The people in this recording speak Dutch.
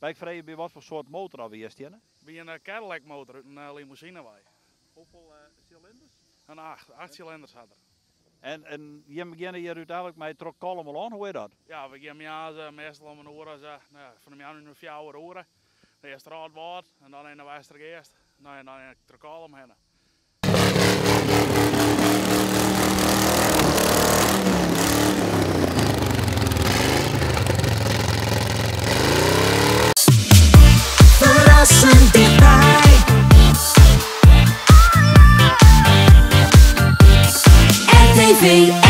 Maar ik vraag je bij wat voor soort motor alweer is die? Bij een Cadillac motor uit een limousine wij. Hoeveel cilinders? Een 8 cilinders had er. En je beginnen hier uiteindelijk met trok allemaal aan, hoe is dat? Ja, we gaan ja, meestal om een uur, van de nu 4 uur. De eerste raad wordt en dan in de wester eerst. Nou, en dan in de kolom heen. Verrassend dichtbij. RTV